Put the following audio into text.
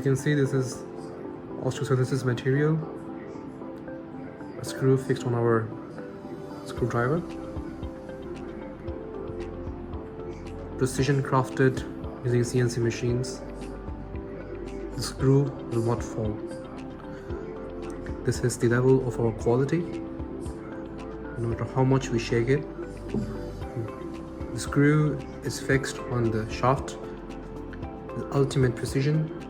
can see, this is osteosynthesis material, a screw fixed on our screwdriver, precision crafted using CNC machines. The screw will not fall. This is the level of our quality. No matter how much we shake it, the screw is fixed on the shaft with ultimate precision.